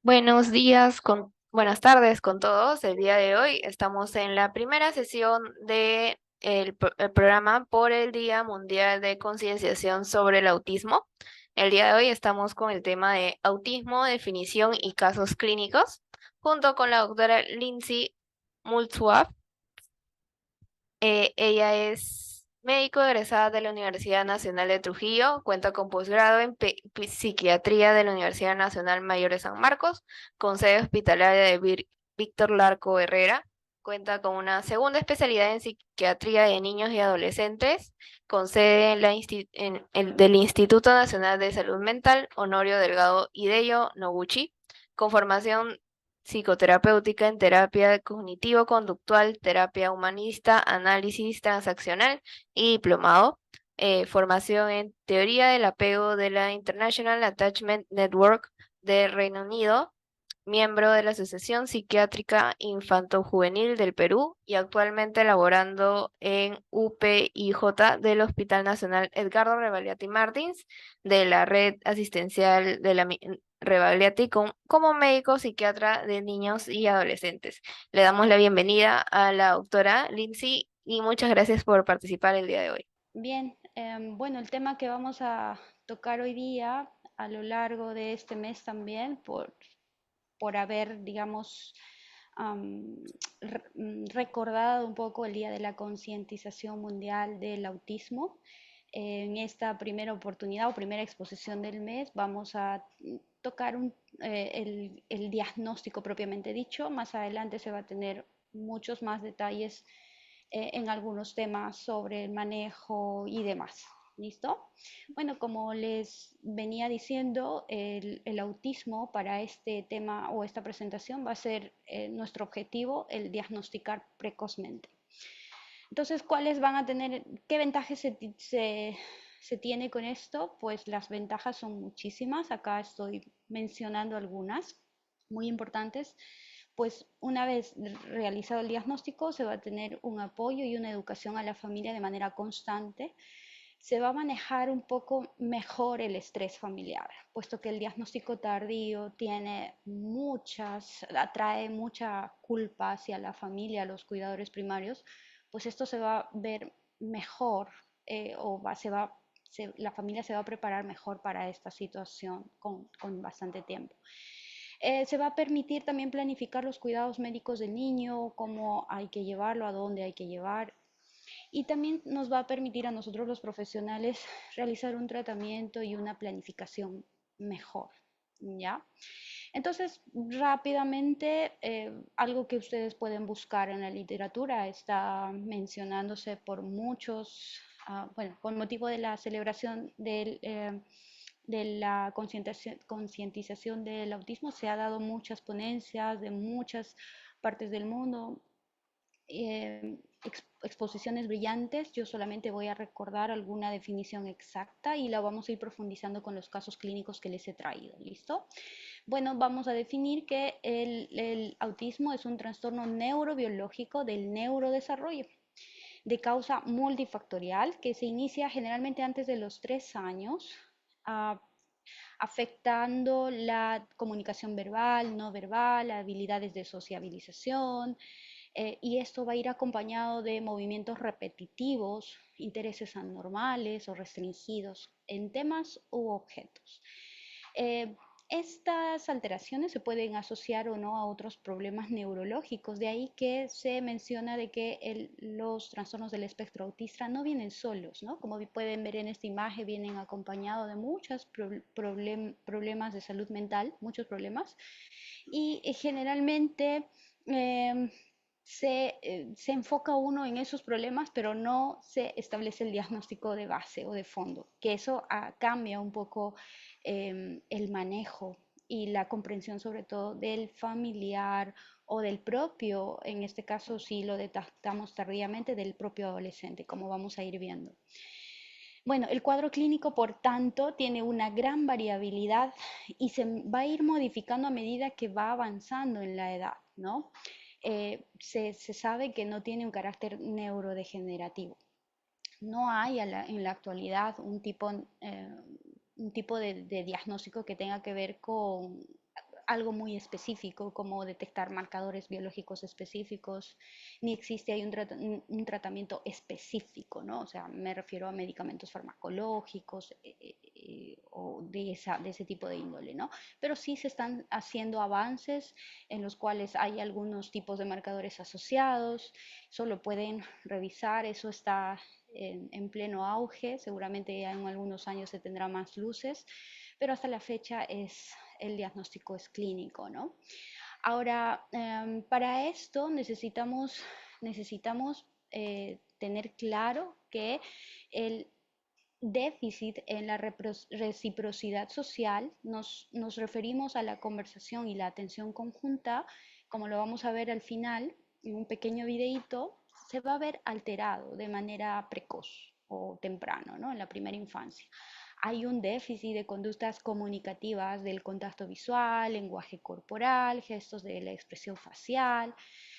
Buenos días, buenas tardes con todos. El día de hoy estamos en la primera sesión de el programa por el Día Mundial de Concienciación sobre el Autismo. El día de hoy estamos con el tema de autismo, definición y casos clínicos, junto con la doctora Lindsay Multwap. Ella es médico egresada de la Universidad Nacional de Trujillo, cuenta con posgrado en psiquiatría de la Universidad Nacional Mayor de San Marcos, con sede hospitalaria de Víctor Larco Herrera, cuenta con una segunda especialidad en psiquiatría de niños y adolescentes, con sede en del Instituto Nacional de Salud Mental Honorio Delgado Hideyo Noguchi, con formación psicoterapéutica en terapia cognitivo-conductual, terapia humanista, análisis transaccional y diplomado. Formación en teoría del apego de la International Attachment Network de Reino Unido, miembro de la Asociación Psiquiátrica Infanto-Juvenil del Perú y actualmente laborando en UPIJ del Hospital Nacional Edgardo Rebagliati Martins de la Red Asistencial de la Rebagliati como médico psiquiatra de niños y adolescentes. Le damos la bienvenida a la doctora Lindsay y muchas gracias por participar el día de hoy. Bien, bueno, el tema que vamos a tocar hoy día a lo largo de este mes también, por haber, digamos, recordado un poco el Día de la Concientización Mundial del Autismo. En esta primera oportunidad o primera exposición del mes vamos a tocar el diagnóstico propiamente dicho. Más adelante se va a tener muchos más detalles en algunos temas sobre el manejo y demás. ¿Listo? Bueno, como les venía diciendo, el autismo para este tema o esta presentación va a ser nuestro objetivo, el diagnosticar precozmente. Entonces, ¿cuáles van a tener, qué ventajas se tiene con esto? Pues las ventajas son muchísimas. Acá estoy mencionando algunas muy importantes. Pues una vez realizado el diagnóstico, se va a tener un apoyo y una educación a la familia de manera constante. Se va a manejar un poco mejor el estrés familiar, puesto que el diagnóstico tardío atrae mucha culpa hacia la familia, a los cuidadores primarios, pues esto se va a ver mejor la familia se va a preparar mejor para esta situación con bastante tiempo. Se va a permitir también planificar los cuidados médicos del niño, cómo hay que llevarlo, a dónde hay que llevar. Y también nos va a permitir a nosotros los profesionales realizar un tratamiento y una planificación mejor, ¿ya? Entonces, rápidamente, algo que ustedes pueden buscar en la literatura está mencionándose por muchos, bueno, con motivo de la celebración de la concientización del autismo, se ha dado muchas ponencias de muchas partes del mundo, exposiciones brillantes. Yo solamente voy a recordar alguna definición exacta y la vamos a ir profundizando con los casos clínicos que les he traído. ¿Listo? Bueno, vamos a definir que el autismo es un trastorno neurobiológico del neurodesarrollo de causa multifactorial que se inicia generalmente antes de los 3 años, uh, afectando la comunicación verbal, no verbal, habilidades de sociabilización, y esto va a ir acompañado de movimientos repetitivos, intereses anormales o restringidos en temas u objetos. Eh, Estas alteraciones se pueden asociar o no a otros problemas neurológicos, de ahí que se menciona de que los trastornos del espectro autista no vienen solos, ¿no? Como pueden ver en esta imagen, vienen acompañados de muchos problemas de salud mental, muchos problemas, y generalmente eh, se enfoca uno en esos problemas, pero no se establece el diagnóstico de base o de fondo, que eso cambia un poco el manejo y la comprensión sobre todo del familiar o del propio, en este caso si lo detectamos tardíamente, del propio adolescente, como vamos a ir viendo. Bueno, el cuadro clínico, por tanto, tiene una gran variabilidad y se va a ir modificando a medida que va avanzando en la edad, ¿no? Se sabe que no tiene un carácter neurodegenerativo. No hay en la actualidad un tipo de diagnóstico que tenga que ver con algo muy específico como detectar marcadores biológicos específicos, ni existe hay un tratamiento específico, ¿no? O sea, me refiero a medicamentos farmacológicos o de ese tipo de índole, ¿no? Pero sí se están haciendo avances en los cuales hay algunos tipos de marcadores asociados, solo pueden revisar, eso está en pleno auge, seguramente ya en algunos años se tendrá más luces, pero hasta la fecha el diagnóstico es clínico, ¿no? Ahora, para esto necesitamos tener claro que el déficit en la reciprocidad social nos referimos a la conversación y la atención conjunta, como lo vamos a ver al final, en un pequeño videíto, se va a ver alterado de manera precoz o temprano, ¿no? En la primera infancia. Hay un déficit de conductas comunicativas del contacto visual, lenguaje corporal, gestos de la expresión facial,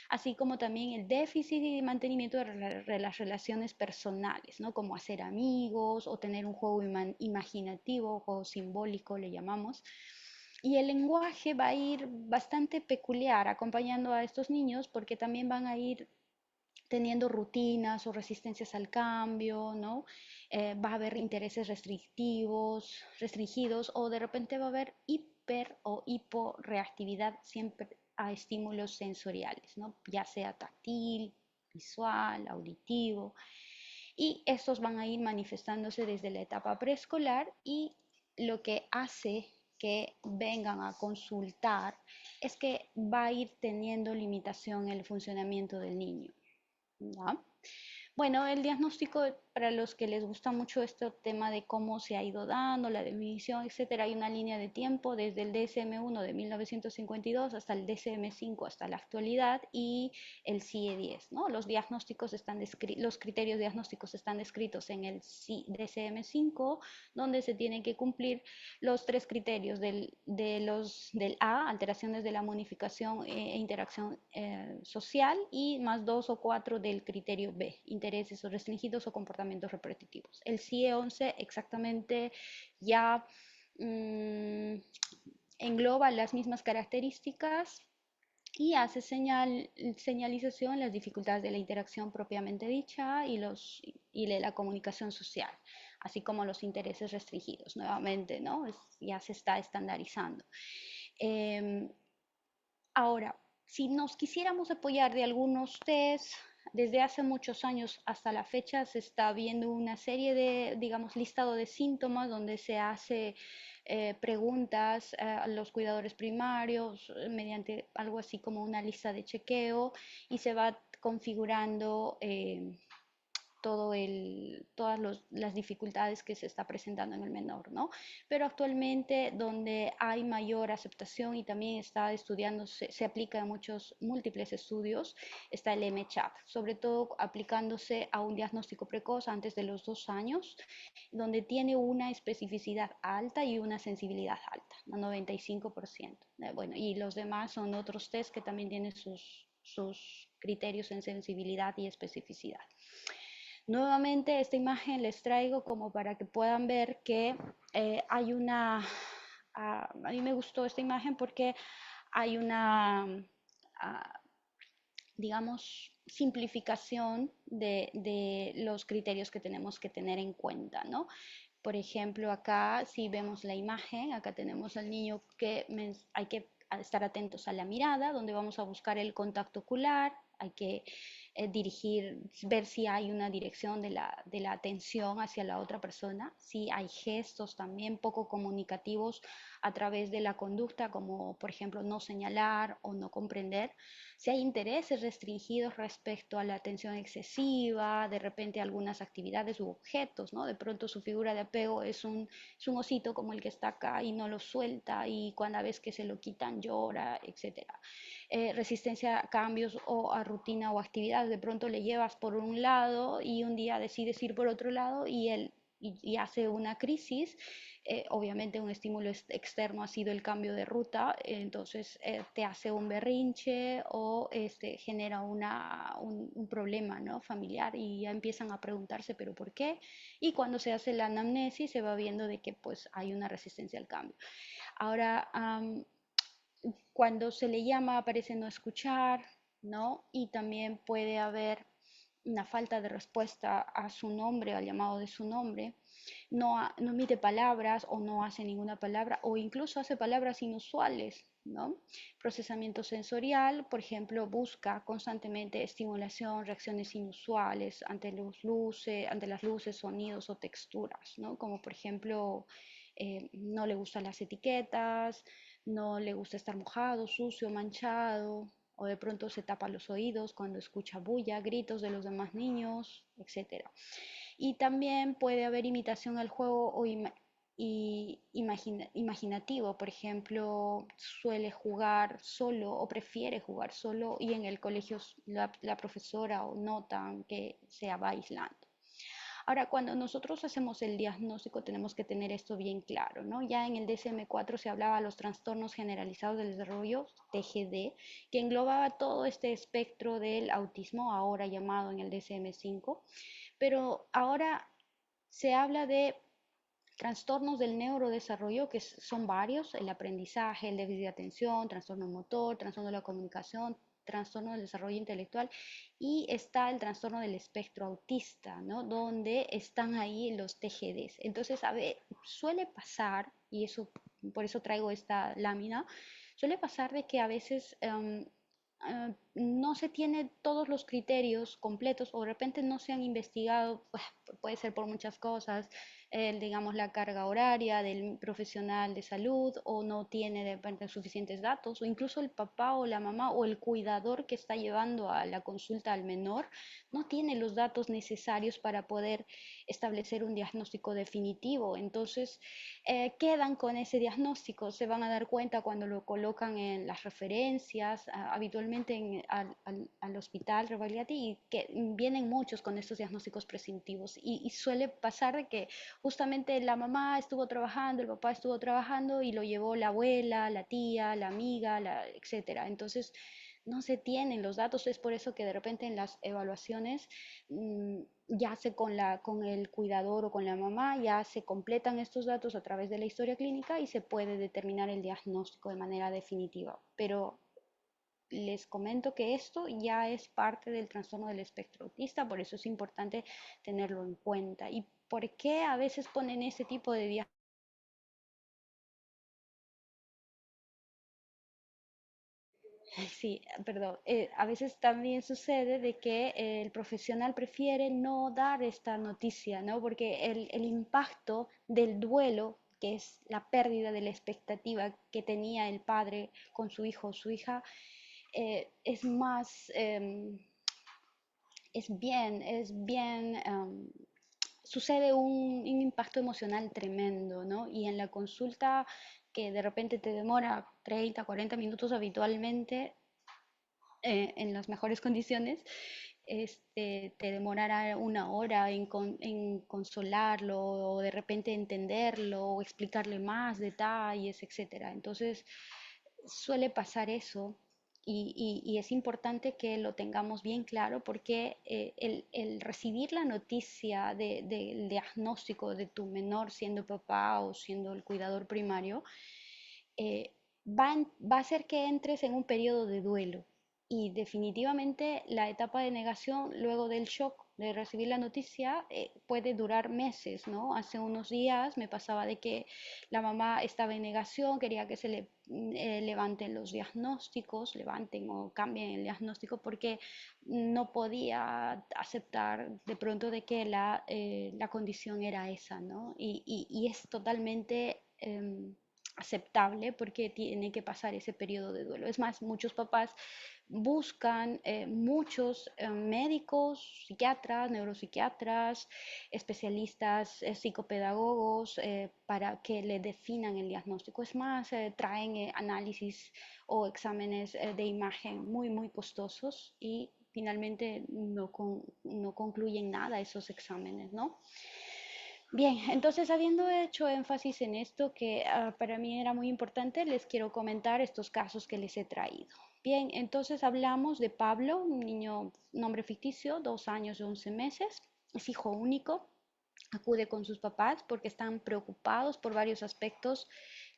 así como también el déficit y mantenimiento de las relaciones personales, ¿no? Como hacer amigos o tener un juego imaginativo, juego simbólico le llamamos. Y el lenguaje va a ir bastante peculiar acompañando a estos niños porque también van a ir teniendo rutinas o resistencias al cambio, ¿no? Va a haber intereses restringidos o de repente va a haber hiper o hiporeactividad siempre a estímulos sensoriales, ¿no? Ya sea táctil, visual, auditivo. Y estos van a ir manifestándose desde la etapa preescolar y lo que hace que vengan a consultar es que va a ir teniendo limitación en el funcionamiento del niño. ¿Ya? Bueno, el diagnóstico, para los que les gusta mucho este tema de cómo se ha ido dando, la definición, etcétera, hay una línea de tiempo desde el DSM-1 de 1952 hasta el DSM-5 hasta la actualidad y el CIE-10, ¿no? Los criterios diagnósticos están descritos en el DSM-5, donde se tienen que cumplir los tres criterios del A, alteraciones de la modificación e interacción social, y más dos o cuatro del criterio B, intereses o restringidos o comportamientos repetitivos. El CIE 11 exactamente ya engloba las mismas características y hace señalización las dificultades de la interacción propiamente dicha y de la comunicación social, así como los intereses restringidos. Nuevamente, ¿no? Ya se está estandarizando. Eh, Ahora, si nos quisiéramos apoyar de algunos test, desde hace muchos años hasta la fecha se está viendo una serie de, digamos, listado de síntomas donde se hace preguntas a los cuidadores primarios mediante algo así como una lista de chequeo y se va configurando las dificultades que se está presentando en el menor, ¿no? Pero actualmente donde hay mayor aceptación y también está estudiando, se aplica en muchos múltiples estudios, está el MCHAP, sobre todo aplicándose a un diagnóstico precoz antes de los 2 años, donde tiene una especificidad alta y una sensibilidad alta, ¿no? 95%. Bueno, y los demás son otros test que también tienen sus criterios en sensibilidad y especificidad. Nuevamente esta imagen les traigo como para que puedan ver que hay a mí me gustó esta imagen porque hay uh, digamos, simplificación de los criterios que tenemos que tener en cuenta, ¿no? Por ejemplo, acá si vemos la imagen, acá tenemos al niño que hay que estar atentos a la mirada, donde vamos a buscar el contacto ocular, hay que ver si hay una dirección de la atención hacia la otra persona, si hay gestos también poco comunicativos a través de la conducta, como por ejemplo no señalar o no comprender, si hay intereses restringidos respecto a la atención excesiva, de repente algunas actividades u objetos, ¿no? De pronto su figura de apego es un osito como el que está acá y no lo suelta y cuando vez que se lo quitan llora, etcétera. Resistencia a cambios o a rutina o actividades, de pronto le llevas por un lado y un día decides ir por otro lado y hace una crisis. Obviamente un estímulo externo ha sido el cambio de ruta, entonces te hace un berrinche o genera un problema, ¿no? Familiar y ya empiezan a preguntarse, ¿pero por qué? Y cuando se hace la anamnesis se va viendo de que pues hay una resistencia al cambio. Ahora, Cuando se le llama parece no escuchar, ¿no? Y también puede haber una falta de respuesta a su nombre, al llamado de su nombre. No emite palabras o no hace ninguna palabra o incluso hace palabras inusuales, ¿no? Procesamiento sensorial, por ejemplo, busca constantemente estimulación, reacciones inusuales ante las luces, sonidos o texturas, ¿no? Como por ejemplo, no le gustan las etiquetas, no le gusta estar mojado, sucio, manchado, o de pronto se tapa los oídos cuando escucha bulla, gritos de los demás niños, etcétera. Y también puede haber imitación al juego imaginativo, por ejemplo, suele jugar solo o prefiere jugar solo y en el colegio la profesora o notan que se va aislando. Ahora, cuando nosotros hacemos el diagnóstico tenemos que tener esto bien claro, ¿no? Ya en el DSM-4 se hablaba de los trastornos generalizados del desarrollo, TGD, que englobaba todo este espectro del autismo, ahora llamado en el DSM-5, pero ahora se habla de trastornos del neurodesarrollo, que son varios: el aprendizaje, el déficit de atención, trastorno motor, trastorno de la comunicación, trastorno del desarrollo intelectual, y está el trastorno del espectro autista, ¿no? Donde están ahí los TGDs. Entonces, a ver, suele pasar, y eso, por eso traigo esta lámina, suele pasar de que a veces no se tienen todos los criterios completos o de repente no se han investigado, pues, puede ser por muchas cosas, digamos la carga horaria del profesional de salud o no tiene de repente suficientes datos o incluso el papá o la mamá o el cuidador que está llevando a la consulta al menor no tiene los datos necesarios para poder establecer un diagnóstico definitivo. Entonces, quedan con ese diagnóstico, se van a dar cuenta cuando lo colocan en las referencias, habitualmente al hospital Rebagliati, y que vienen muchos con estos diagnósticos presuntivos. Y suele pasar de que justamente la mamá estuvo trabajando, el papá estuvo trabajando y lo llevó la abuela, la tía, la amiga, etcétera. Entonces, no se tienen los datos, es por eso que de repente en las evaluaciones, ya se con el cuidador o con la mamá, ya se completan estos datos a través de la historia clínica y se puede determinar el diagnóstico de manera definitiva. Pero les comento que esto ya es parte del trastorno del espectro autista, por eso es importante tenerlo en cuenta. ¿Y por qué a veces ponen ese tipo de diagnóstico? Sí, perdón. A veces también sucede de que el profesional prefiere no dar esta noticia, ¿no? Porque el impacto del duelo, que es la pérdida de la expectativa que tenía el padre con su hijo o su hija, es más, sucede un impacto emocional tremendo, ¿no? Y en la consulta que de repente te demora 30, 40 minutos habitualmente, en las mejores condiciones, te demorará una hora en consolarlo o de repente entenderlo o explicarle más detalles, etcétera. Entonces, suele pasar eso y es importante que lo tengamos bien claro porque el recibir la noticia del diagnóstico de tu menor siendo papá o siendo el cuidador primario, eh, va a hacer que entres en un periodo de duelo. Y definitivamente la etapa de negación luego del shock de recibir la noticia puede durar meses, ¿no? Hace unos días me pasaba de que la mamá estaba en negación, quería que se le levanten los diagnósticos, levanten o cambien el diagnóstico porque no podía aceptar de pronto de que la condición era esa, ¿no? Y es totalmente aceptable porque tiene que pasar ese periodo de duelo. Es más, muchos papás buscan muchos médicos, psiquiatras, neuropsiquiatras, especialistas, psicopedagogos, para que le definan el diagnóstico. Es más, traen análisis o exámenes de imagen muy, muy costosos y finalmente no concluyen nada esos exámenes, ¿no? Bien, entonces habiendo hecho énfasis en esto que para mí era muy importante, les quiero comentar estos casos que les he traído. Bien, entonces hablamos de Pablo, un niño, nombre ficticio, 2 años y 11 meses, es hijo único, acude con sus papás porque están preocupados por varios aspectos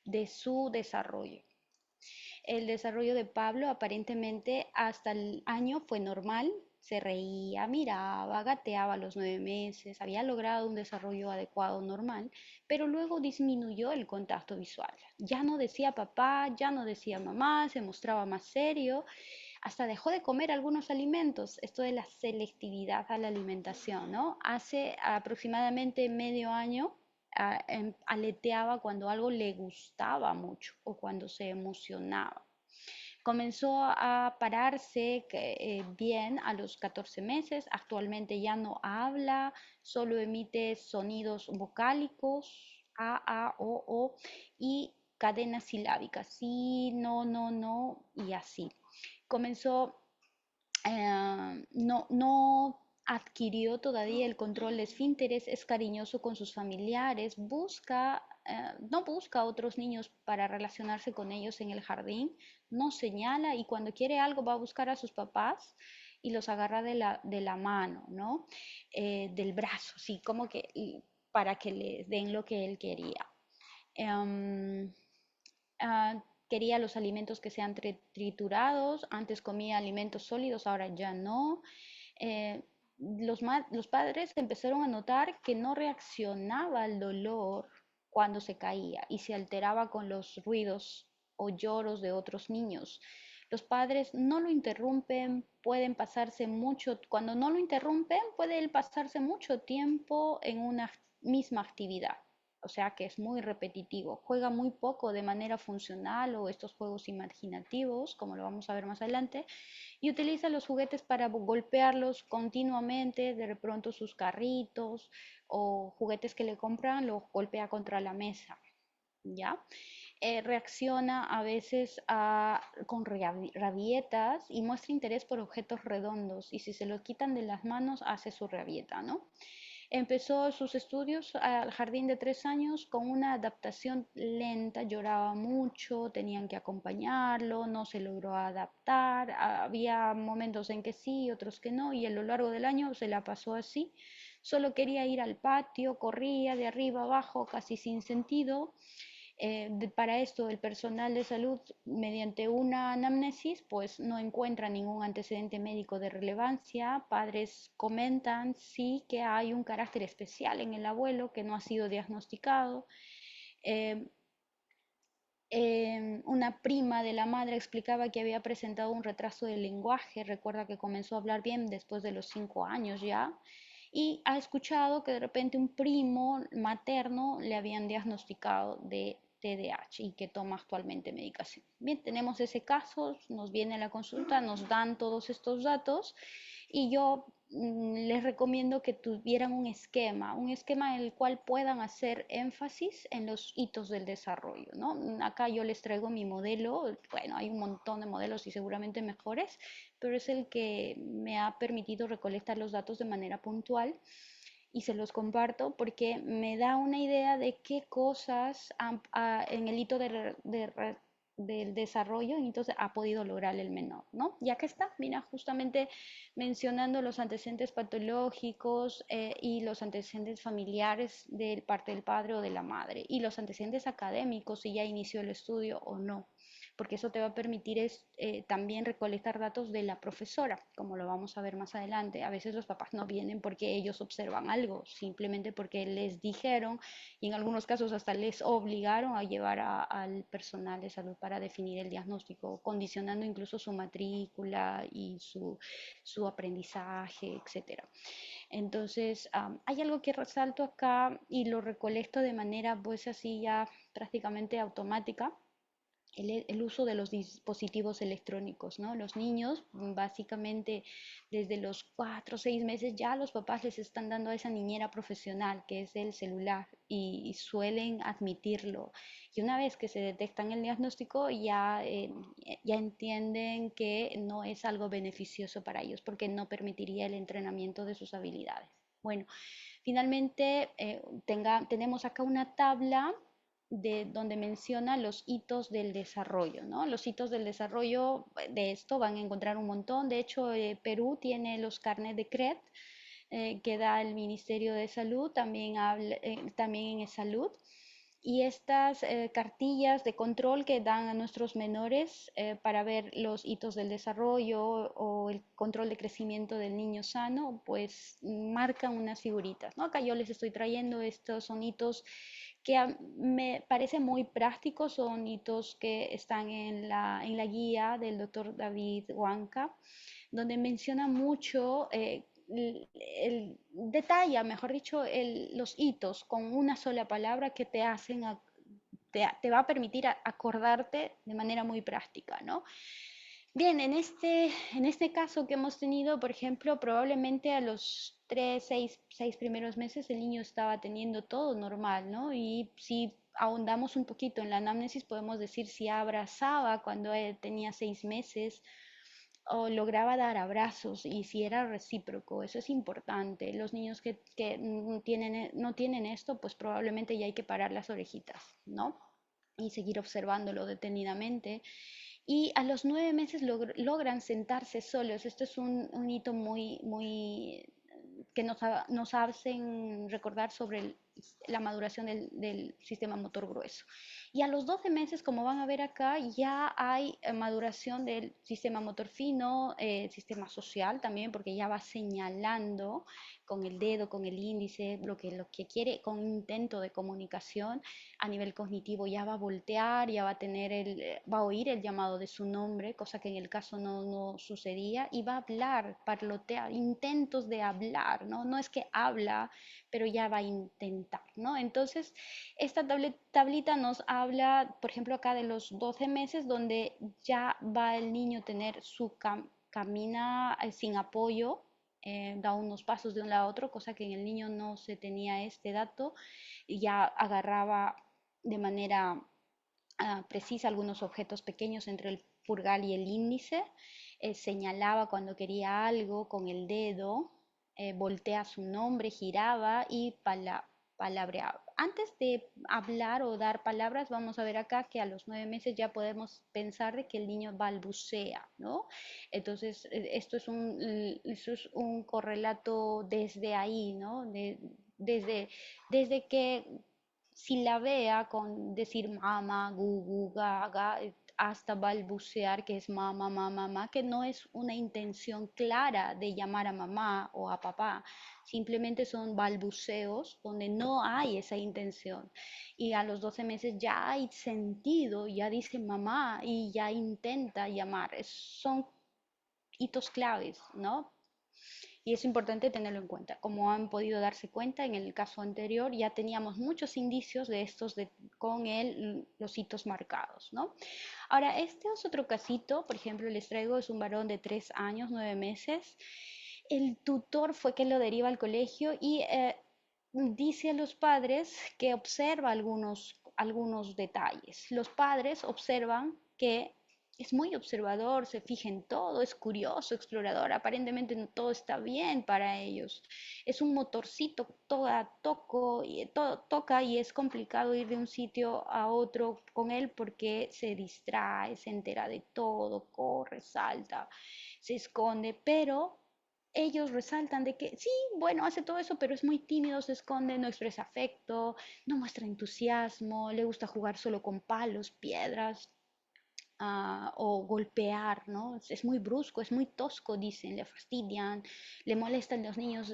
de su desarrollo. El desarrollo de Pablo aparentemente hasta el año fue normal, se reía, miraba, gateaba a los 9 meses, había logrado un desarrollo adecuado normal, pero luego disminuyó el contacto visual. Ya no decía papá, ya no decía mamá, se mostraba más serio, hasta dejó de comer algunos alimentos, esto de la selectividad a la alimentación, ¿no? Hace aproximadamente medio año aleteaba cuando algo le gustaba mucho o cuando se emocionaba. Comenzó a pararse bien a los 14 meses, actualmente ya no habla, solo emite sonidos vocálicos, o, y cadenas silábicas, sí, no, y así. Comenzó no adquirió todavía el control de esfínteres, es cariñoso con sus familiares, no busca a otros niños para relacionarse con ellos en el jardín, no señala y cuando quiere algo va a buscar a sus papás y los agarra de la mano, ¿no? Del brazo, sí, como que para que les den lo que él quería. Em, Quería los alimentos que sean triturados, antes comía alimentos sólidos, ahora ya no. Eh, los padres empezaron a notar que no reaccionaba al dolor cuando se caía y se alteraba con los ruidos o lloros de otros niños. Los padres no lo interrumpen, pueden pasarse mucho, cuando no lo interrumpen, puede pasarse mucho tiempo en una misma actividad, o sea que es muy repetitivo. Juega muy poco de manera funcional o estos juegos imaginativos, como lo vamos a ver más adelante, y utiliza los juguetes para golpearlos continuamente, de pronto sus carritos o juguetes que le compran los golpea contra la mesa, ¿ya? Reacciona a veces con rabietas y muestra interés por objetos redondos y si se lo quitan de las manos hace su rabieta, ¿no? Empezó sus estudios al jardín de 3 años con una adaptación lenta, lloraba mucho, tenían que acompañarlo, no se logró adaptar, había momentos en que sí, otros que no, y a lo largo del año se la pasó así. Solo quería ir al patio, corría de arriba abajo, casi sin sentido. Para esto, el personal de salud, mediante una anamnesis, pues no encuentra ningún antecedente médico de relevancia. Padres comentan sí que hay un carácter especial en el abuelo que no ha sido diagnosticado. Eh, una prima de la madre explicaba que había presentado un retraso del lenguaje. Recuerda que comenzó a hablar bien después de los 5 años ya. Y ha escuchado que de repente un primo materno le habían diagnosticado de TDAH y que toma actualmente medicación. Bien, tenemos ese caso, nos viene a la consulta, nos dan todos estos datos y yo les recomiendo que tuvieran un esquema en el cual puedan hacer énfasis en los hitos del desarrollo, ¿no? Acá yo les traigo mi modelo, bueno, hay un montón de modelos y seguramente mejores, pero es el que me ha permitido recolectar los datos de manera puntual y se los comparto porque me da una idea de qué cosas en el hito del desarrollo y entonces ha podido lograr el menor, ¿no? Ya que está, mira, justamente mencionando los antecedentes patológicos y los antecedentes familiares de parte del padre o de la madre y los antecedentes académicos, si ya inició el estudio o no, porque eso te va a permitir también recolectar datos de la profesora, como lo vamos a ver más adelante. A veces los papás no vienen porque ellos observan algo, simplemente porque les dijeron y en algunos casos hasta les obligaron a llevar al personal de salud para definir el diagnóstico, condicionando incluso su matrícula y su aprendizaje, etcétera. Entonces, hay algo que resalto acá y lo recolecto de manera pues así ya prácticamente automática, el uso de los dispositivos electrónicos, ¿no? Los niños, básicamente, desde los 4 o 6 meses ya los papás les están dando a esa niñera profesional que es el celular y suelen admitirlo. Y una vez que se detectan el diagnóstico, ya entienden que no es algo beneficioso para ellos porque no permitiría el entrenamiento de sus habilidades. Bueno, finalmente, tenemos acá una tabla donde menciona los hitos del desarrollo, ¿no? Los hitos del desarrollo de esto van a encontrar un montón. De hecho, Perú tiene los carnets de CRED que da el Ministerio de Salud, también en salud. Y estas cartillas de control que dan a nuestros menores para ver los hitos del desarrollo o el control de crecimiento del niño sano, pues marcan unas figuritas, ¿no? Acá yo les estoy trayendo estos son hitos que me parece muy prácticos, son hitos que están en la guía del doctor David Huanca, donde menciona mucho, detalla, mejor dicho, los hitos con una sola palabra que te hacen, te va a permitir acordarte de manera muy práctica, ¿no? Bien, en este caso que hemos tenido, por ejemplo, probablemente a los 6 primeros meses el niño estaba teniendo todo normal, ¿no? Y si ahondamos un poquito en la anamnesis, podemos decir si abrazaba cuando tenía 6 meses o lograba dar abrazos y si era recíproco, eso es importante. Los niños que no tienen esto, pues probablemente ya hay que parar las orejitas, ¿no? Y seguir observándolo detenidamente. Y a los 9 meses logran sentarse solos. Esto es un hito muy que nos hacen recordar sobre la maduración del sistema motor grueso. Y a los 12 meses, como van a ver acá, ya hay maduración del sistema motor fino, sistema social también, porque ya va señalando con el dedo, con el índice, lo que quiere, con intento de comunicación a nivel cognitivo, ya va a voltear, ya va a tener va a oír el llamado de su nombre, cosa que en el caso no sucedía, y va a hablar, parlotear, intentos de hablar, ¿no? No es que habla, pero ya va a intentar, ¿no? Entonces, esta tablita nos habla, por ejemplo, acá de los 12 meses, donde ya va el niño a tener su camina sin apoyo, da unos pasos de un lado a otro, cosa que en el niño no se tenía este dato, y ya agarraba de manera precisa algunos objetos pequeños entre el pulgar y el índice, señalaba cuando quería algo con el dedo, voltea su nombre, giraba y palabreaba. Antes de hablar o dar palabras, vamos a ver acá que a los 9 meses ya podemos pensar de que el niño balbucea, ¿no? Entonces, esto es un correlato desde ahí, ¿no? Desde que si la vea con decir mama, gugu, gaga, hasta balbucear que es mamá, mamá, mamá, que no es una intención clara de llamar a mamá o a papá, simplemente son balbuceos donde no hay esa intención. Y a los 12 meses ya hay sentido, ya dice mamá y ya intenta llamar. Son hitos claves, ¿no? Y es importante tenerlo en cuenta. Como han podido darse cuenta, en el caso anterior ya teníamos muchos indicios de estos con los hitos marcados, ¿no? Ahora, este es otro casito, por ejemplo, les traigo, es un varón de 3 años, 9 meses. El tutor fue que lo deriva al colegio y dice a los padres que observa algunos detalles. Los padres observan que es muy observador, se fija en todo, es curioso, explorador, aparentemente no todo está bien para ellos. Es un motorcito, todo toca y es complicado ir de un sitio a otro con él porque se distrae, se entera de todo, corre, salta, se esconde, pero ellos resaltan de que sí, bueno, hace todo eso, pero es muy tímido, se esconde, no expresa afecto, no muestra entusiasmo, le gusta jugar solo con palos, piedras, o golpear, ¿no? Es muy brusco, es muy tosco, dicen, le fastidian, le molestan los niños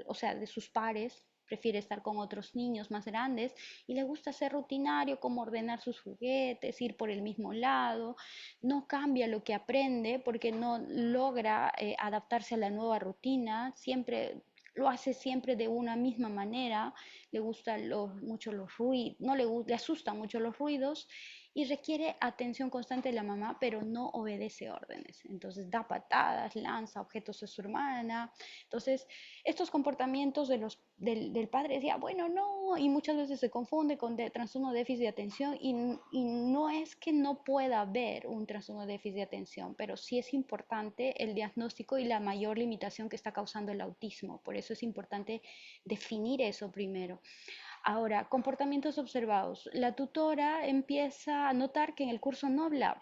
o sea, de sus pares, prefiere estar con otros niños más grandes y le gusta ser rutinario, como ordenar sus juguetes, ir por el mismo lado, no cambia lo que aprende porque no logra adaptarse a la nueva rutina, siempre lo hace siempre de una misma manera, le gustan mucho los ruidos, no le asustan mucho los ruidos y requiere atención constante de la mamá, pero no obedece órdenes. Entonces da patadas, lanza objetos a su hermana. Entonces, estos comportamientos del padre decía, bueno, no, y muchas veces se confunde con trastorno de déficit de atención y no es que no pueda haber un trastorno de déficit de atención, pero sí es importante el diagnóstico y la mayor limitación que está causando el autismo. Por eso es importante definir eso primero. Ahora, comportamientos observados. La tutora empieza a notar que en el curso no hablaba.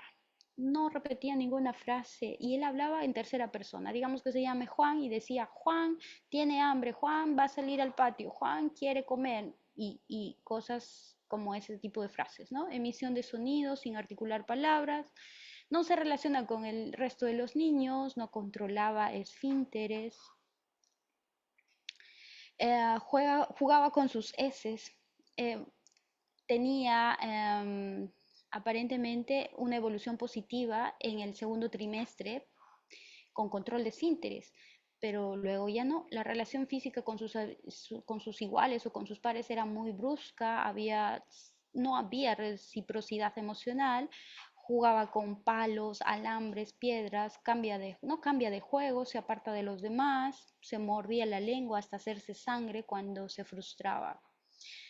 no repetía ninguna frase y él hablaba en tercera persona. Digamos que se llame Juan y decía, Juan tiene hambre, Juan va a salir al patio, Juan quiere comer y cosas como ese tipo de frases, ¿no? Emisión de sonidos sin articular palabras. No se relaciona con el resto de los niños, no controlaba esfínteres, jugaba con sus heces, eh, tenía aparentemente una evolución positiva en el segundo trimestre con control de esfínteres, pero luego ya no. La relación física con sus iguales o con sus pares era muy brusca, no había reciprocidad emocional, jugaba con palos, alambres, piedras, no cambia de juego, se aparta de los demás, se mordía la lengua hasta hacerse sangre cuando se frustraba.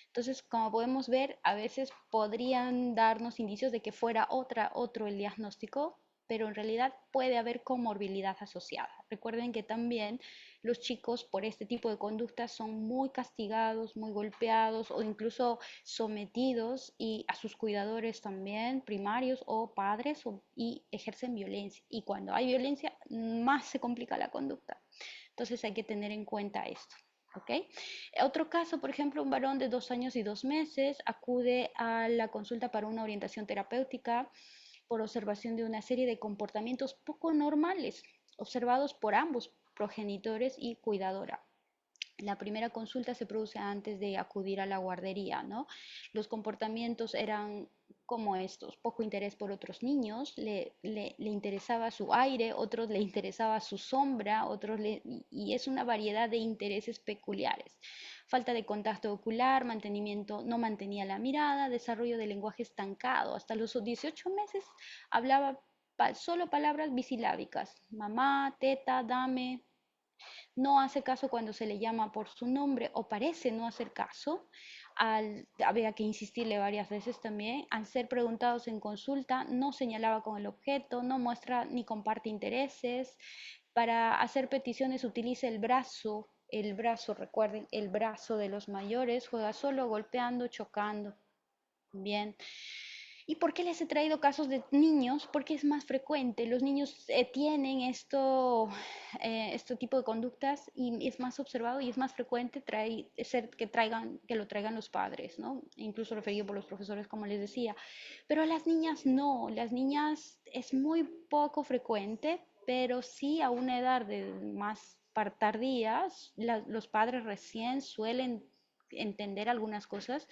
Entonces, como podemos ver, a veces podrían darnos indicios de que fuera otro el diagnóstico, pero en realidad puede haber comorbilidad asociada. Recuerden que también los chicos por este tipo de conductas son muy castigados, muy golpeados o incluso sometidos y a sus cuidadores también, primarios o padres, y ejercen violencia. Y cuando hay violencia, más se complica la conducta. Entonces hay que tener en cuenta esto. ¿Ok? Otro caso, por ejemplo, un varón de 2 años y 2 meses acude a la consulta para una orientación terapéutica por observación de una serie de comportamientos poco normales observados por ambos progenitores y cuidadora. La primera consulta se produce antes de acudir a la guardería, ¿no? Los comportamientos eran como estos: poco interés por otros niños, le interesaba su aire, otros le interesaba su sombra, y es una variedad de intereses peculiares. Falta de contacto ocular, no mantenía la mirada, desarrollo de lenguaje estancado. Hasta los 18 meses hablaba solo palabras bisilábicas: mamá, teta, dame. No hace caso cuando se le llama por su nombre o parece no hacer caso. Había que insistirle varias veces también. Al ser preguntados en consulta, no señalaba con el objeto, no muestra ni comparte intereses. Para hacer peticiones utiliza el brazo, recuerden, el brazo de los mayores, juega solo, golpeando, chocando. Bien. ¿Y por qué les he traído casos de niños? Porque es más frecuente. Los niños tienen este tipo de conductas y es más observado y es más frecuente que lo traigan los padres, ¿no? Incluso referido por los profesores, como les decía. Pero a las niñas no. Las niñas es muy poco frecuente, pero sí a una edad de más tardías, los padres recién suelen entender algunas cosas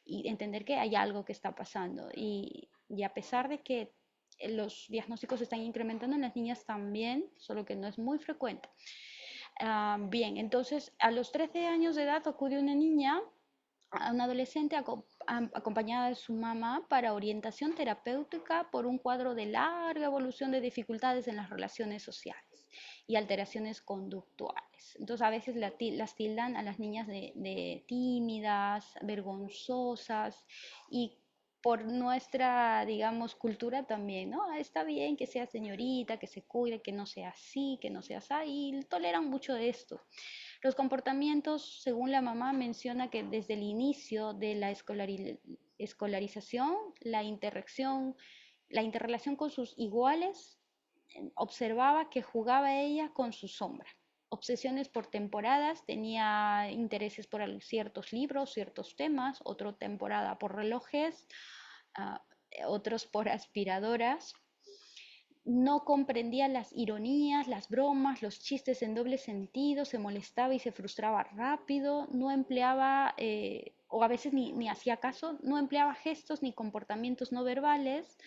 y entender que hay algo que está pasando. Y a pesar de que los diagnósticos se están incrementando en las niñas también, solo que no es muy frecuente. Bien, entonces a los 13 años de edad acude una niña, a una adolescente acompañada de su mamá para orientación terapéutica por un cuadro de larga evolución de dificultades en las relaciones sociales y alteraciones conductuales. Entonces a veces las tildan a las niñas de tímidas, vergonzosas y por nuestra, digamos, cultura también, ¿no? Está bien que sea señorita, que se cuide, que no sea así, que no sea así, y toleran mucho de esto. Los comportamientos, según la mamá, menciona que desde el inicio de la escolarización, la interrelación con sus iguales, observaba que jugaba ella con su sombra. Obsesiones por temporadas, tenía intereses por ciertos libros, ciertos temas, otra temporada por relojes, uh, otros por aspiradoras. No comprendía las ironías, las bromas, los chistes en doble sentido, se molestaba y se frustraba rápido, no empleaba, o a veces ni hacía caso, no empleaba gestos ni comportamientos no verbales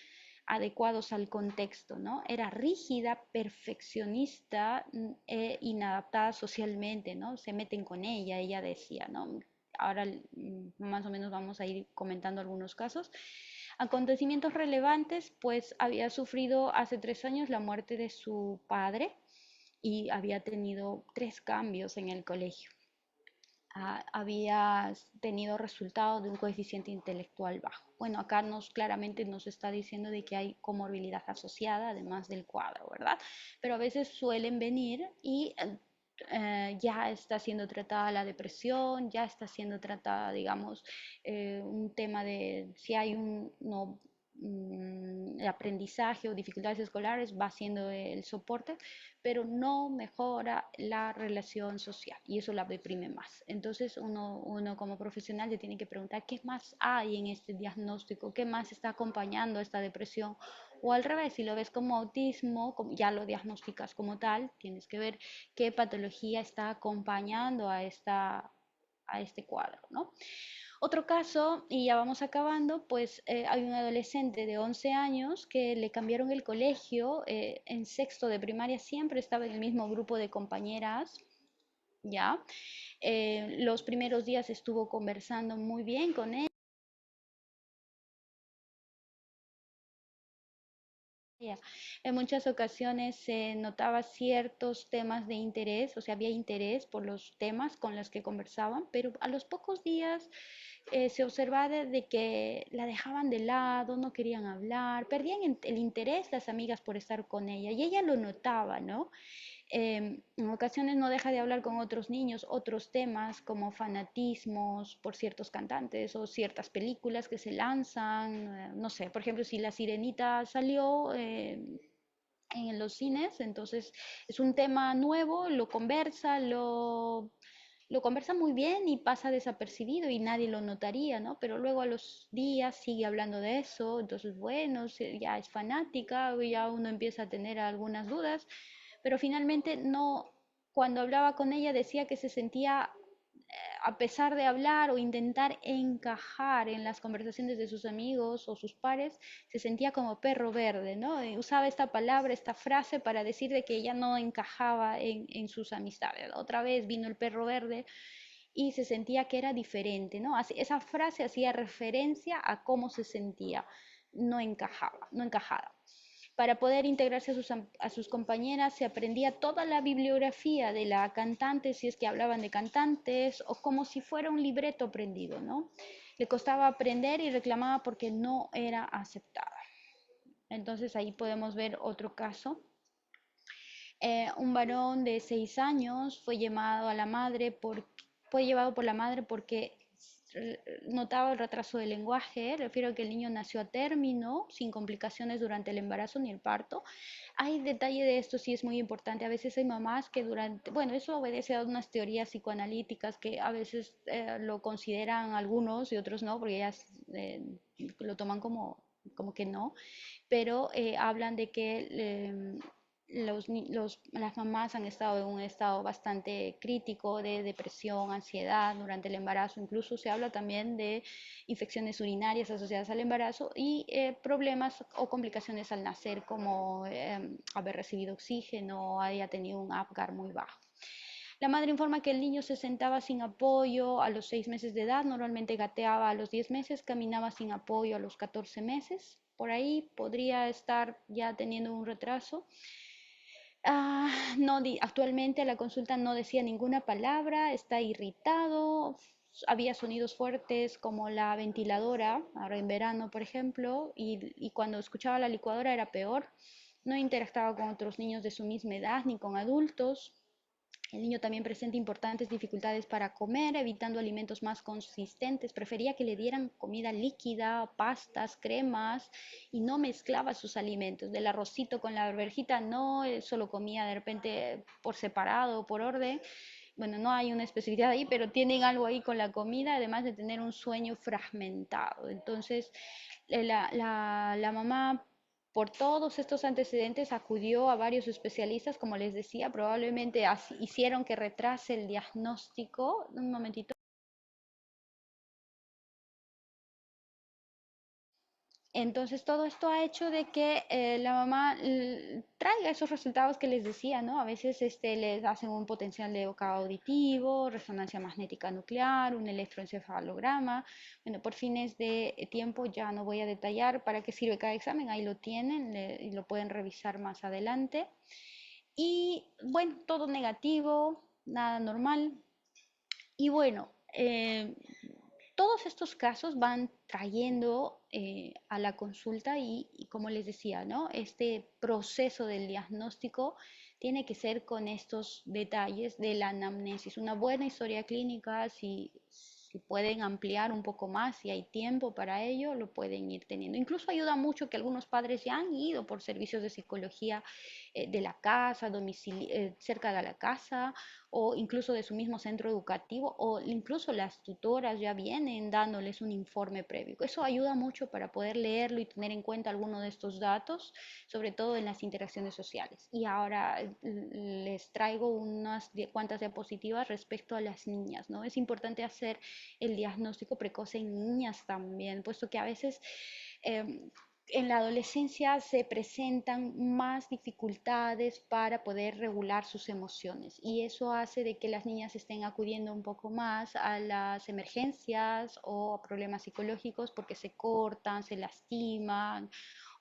adecuados al contexto, ¿no? Era rígida, perfeccionista e inadaptada socialmente, ¿no? Se meten con ella decía, ¿no? Ahora más o menos vamos a ir comentando algunos casos. Acontecimientos relevantes, pues había sufrido hace 3 años la muerte de su padre y había tenido 3 cambios en el colegio. Había tenido resultado de un coeficiente intelectual bajo. Bueno, acá claramente nos está diciendo de que hay comorbilidad asociada, además del cuadro, ¿verdad? Pero a veces suelen venir y ya está siendo tratada la depresión, ya está siendo tratada, digamos, un tema de si hay aprendizaje o dificultades escolares, va siendo el soporte, pero no mejora la relación social y eso la deprime más. Entonces uno como profesional se tiene que preguntar qué más hay en este diagnóstico, qué más está acompañando esta depresión. O al revés, si lo ves como autismo, ya lo diagnosticas como tal, tienes que ver qué patología está acompañando a este cuadro, ¿no? Otro caso, y ya vamos acabando, pues hay un adolescente de 11 años que le cambiaron el colegio, en sexto de primaria siempre estaba en el mismo grupo de compañeras, ¿ya? Los primeros días estuvo conversando muy bien con ella. En muchas ocasiones se notaba ciertos temas de interés, o sea, había interés por los temas con los que conversaban, pero a los pocos días se observaba de que la dejaban de lado, no querían hablar, perdían el interés las amigas por estar con ella y ella lo notaba, ¿no? En ocasiones no deja de hablar con otros niños, otros temas como fanatismos por ciertos cantantes o ciertas películas que se lanzan, no sé, por ejemplo, si La Sirenita salió en los cines, entonces es un tema nuevo, lo conversa muy bien y pasa desapercibido y nadie lo notaría, ¿no? Pero luego a los días sigue hablando de eso, entonces bueno, ya es fanática, ya uno empieza a tener algunas dudas, pero finalmente no, cuando hablaba con ella decía que se sentía, a pesar de hablar o intentar encajar en las conversaciones de sus amigos o sus pares, se sentía como perro verde, ¿no? Usaba esta palabra, esta frase para decir de que ella no encajaba en sus amistades. Otra vez vino el perro verde y se sentía que era diferente, ¿no? Esa frase hacía referencia a cómo se sentía, no encajaba, no encajada. Para poder integrarse a sus compañeras se aprendía toda la bibliografía de la cantante, si es que hablaban de cantantes, o como si fuera un libreto aprendido, ¿no? Le costaba aprender y reclamaba porque no era aceptada. Entonces ahí podemos ver otro caso. Un varón de 6 años fue llevado por la madre porque notaba el retraso del lenguaje. Refiero a que el niño nació a término, sin complicaciones durante el embarazo ni el parto. Hay detalle de esto, sí es muy importante. A veces hay mamás que bueno, eso obedece a unas teorías psicoanalíticas que a veces lo consideran algunos y otros no, porque ellas lo toman como que no, pero hablan de que las mamás han estado en un estado bastante crítico de depresión, ansiedad durante el embarazo. Incluso se habla también de infecciones urinarias asociadas al embarazo y problemas o complicaciones al nacer, como haber recibido oxígeno o haya tenido un Apgar muy bajo. La madre informa que el niño se sentaba sin apoyo a los 6 meses de edad, normalmente gateaba a los 10 meses, caminaba sin apoyo a los 14 meses. Por ahí podría estar ya teniendo un retraso. No, actualmente a la consulta no decía ninguna palabra, está irritado, había sonidos fuertes como la ventiladora, ahora en verano por ejemplo, y cuando escuchaba la licuadora era peor. No interactuaba con otros niños de su misma edad ni con adultos. El niño también presenta importantes dificultades para comer, evitando alimentos más consistentes. Prefería que le dieran comida líquida, pastas, cremas y no mezclaba sus alimentos. Del arrocito con la arvejita no, solo comía de repente por separado o por orden. Bueno, no hay una especificidad ahí, pero tienen algo ahí con la comida, además de tener un sueño fragmentado. Entonces, la mamá por todos estos antecedentes acudió a varios especialistas, como les decía, probablemente hicieron que retrase el diagnóstico. Un momentito. Entonces, todo esto ha hecho de que la mamá traiga esos resultados que les decía, ¿no? A veces les hacen un potencial de eco auditivo, resonancia magnética nuclear, un electroencefalograma. Bueno, por fines de tiempo ya no voy a detallar para qué sirve cada examen, ahí lo tienen y lo pueden revisar más adelante. Y bueno, todo negativo, nada normal. Y bueno, todos estos casos van trayendo a la consulta y como les decía, ¿no? Este proceso del diagnóstico tiene que ser con estos detalles de la anamnesis. Una buena historia clínica, si Si pueden ampliar un poco más, si hay tiempo para ello, lo pueden ir teniendo. Incluso ayuda mucho que algunos padres ya han ido por servicios de psicología de la casa, cerca de la casa, o incluso de su mismo centro educativo, o incluso las tutoras ya vienen dándoles un informe previo. Eso ayuda mucho para poder leerlo y tener en cuenta algunos de estos datos, sobre todo en las interacciones sociales. Y ahora les traigo unas cuantas diapositivas respecto a las niñas, ¿no? Es importante hacer el diagnóstico precoz en niñas también, puesto que a veces en la adolescencia se presentan más dificultades para poder regular sus emociones y eso hace de que las niñas estén acudiendo un poco más a las emergencias o a problemas psicológicos porque se cortan, se lastiman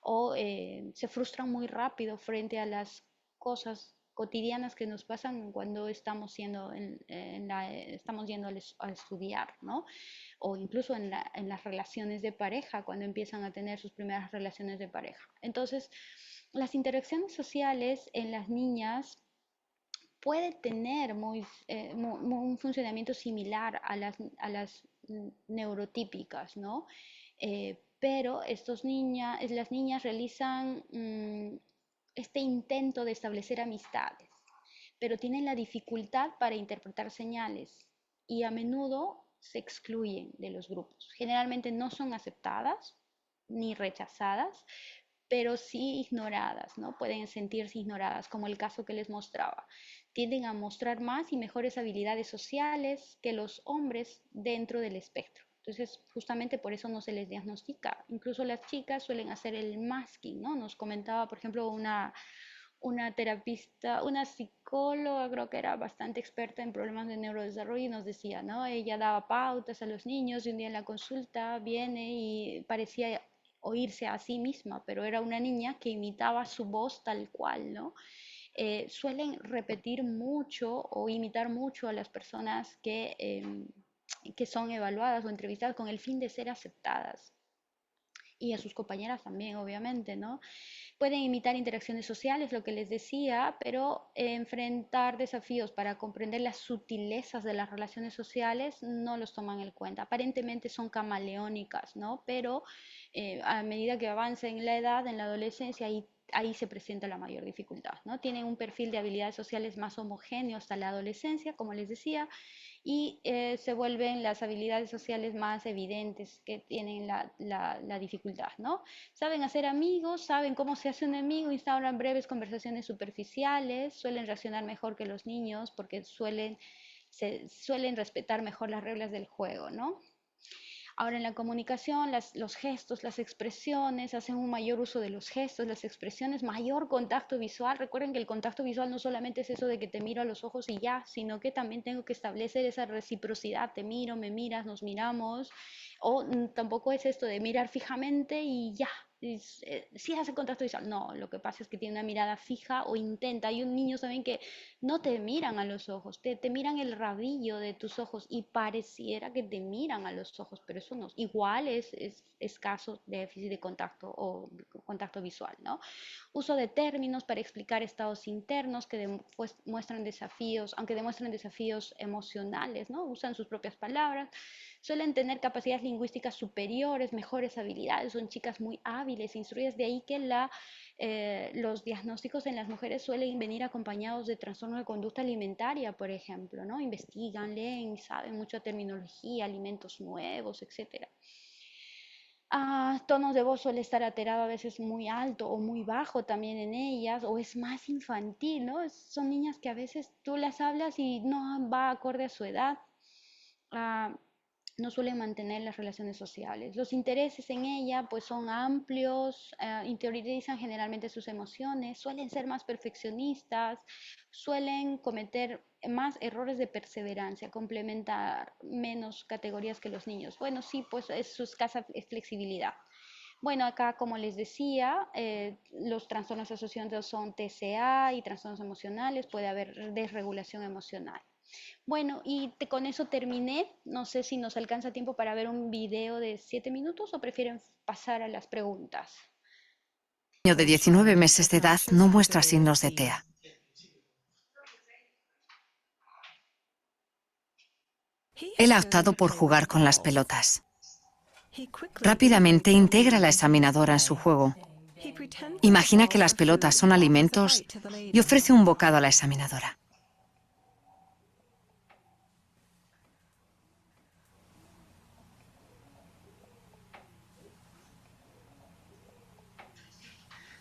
o se frustran muy rápido frente a las cosas cotidianas que nos pasan cuando estamos, estamos yendo a estudiar, ¿no? O incluso en las relaciones de pareja, cuando empiezan a tener sus primeras relaciones de pareja. Entonces, las interacciones sociales en las niñas puede tener un funcionamiento similar a las neurotípicas, ¿no? Pero las niñas realizan este intento de establecer amistades, pero tienen la dificultad para interpretar señales y a menudo se excluyen de los grupos. Generalmente no son aceptadas ni rechazadas, pero sí ignoradas, ¿no? Pueden sentirse ignoradas, como el caso que les mostraba. Tienden a mostrar más y mejores habilidades sociales que los hombres dentro del espectro. Entonces, justamente por eso no se les diagnostica. Incluso las chicas suelen hacer el masking, ¿no? Nos comentaba, por ejemplo, una terapista, una psicóloga, creo que era bastante experta en problemas de neurodesarrollo y nos decía, ¿no? Ella daba pautas a los niños y un día en la consulta viene y parecía oírse a sí misma, pero era una niña que imitaba su voz tal cual, ¿no? Suelen repetir mucho o imitar mucho a las personas que son evaluadas o entrevistadas con el fin de ser aceptadas y a sus compañeras también, obviamente, ¿no? Pueden imitar interacciones sociales, lo que les decía, pero enfrentar desafíos para comprender las sutilezas de las relaciones sociales no los toman en cuenta. Aparentemente son camaleónicas, ¿no? Pero a medida que avanza en la edad, en la adolescencia, ahí se presenta la mayor dificultad, ¿no? Tienen un perfil de habilidades sociales más homogéneo hasta la adolescencia, como les decía, y se vuelven las habilidades sociales más evidentes que tienen la dificultad, ¿no? Saben hacer amigos, saben cómo se hace un amigo, instauran breves conversaciones superficiales, suelen reaccionar mejor que los niños porque suelen respetar mejor las reglas del juego, ¿no? Ahora en la comunicación, los gestos, las expresiones, hacen un mayor uso de los gestos, las expresiones, mayor contacto visual. Recuerden que el contacto visual no solamente es eso de que te miro a los ojos y ya, sino que también tengo que establecer esa reciprocidad. Te miro, me miras, nos miramos. O tampoco es esto de mirar fijamente y ya. Sí hace contacto visual. No, lo que pasa es que tiene una mirada fija o intenta. Hay un niño, saben que no te miran a los ojos, te miran el rabillo de tus ojos y pareciera que te miran a los ojos, pero eso no, igual es escaso déficit de contacto o contacto visual, ¿no? Uso de términos para explicar estados internos que muestran desafíos, aunque demuestran desafíos emocionales, ¿no? Usan sus propias palabras, suelen tener capacidades lingüísticas superiores, mejores habilidades, son chicas muy hábiles, instruidas, de ahí que los diagnósticos en las mujeres suelen venir acompañados de trastorno de conducta alimentaria, por ejemplo, ¿no? Investigan, leen, saben mucha terminología, alimentos nuevos, etcétera. Tonos de voz suele estar alterado a veces muy alto o muy bajo también en ellas, o es más infantil, ¿no? Son niñas que a veces tú las hablas y no va acorde a su edad. Ah, no suelen mantener las relaciones sociales. Los intereses en ella pues son amplios, interiorizan generalmente sus emociones, suelen ser más perfeccionistas, suelen cometer más errores de perseverancia, complementar menos categorías que los niños. Bueno, sí, pues es su escasa flexibilidad. Bueno, acá como les decía, los trastornos asociados son TCA y trastornos emocionales, puede haber desregulación emocional. Bueno, con eso terminé. No sé si nos alcanza tiempo para ver un video de 7 minutos o prefieren pasar a las preguntas. Niño de 19 meses de edad no muestra signos de TEA. Él ha optado por jugar con las pelotas. Rápidamente integra a la examinadora en su juego. Imagina que las pelotas son alimentos y ofrece un bocado a la examinadora.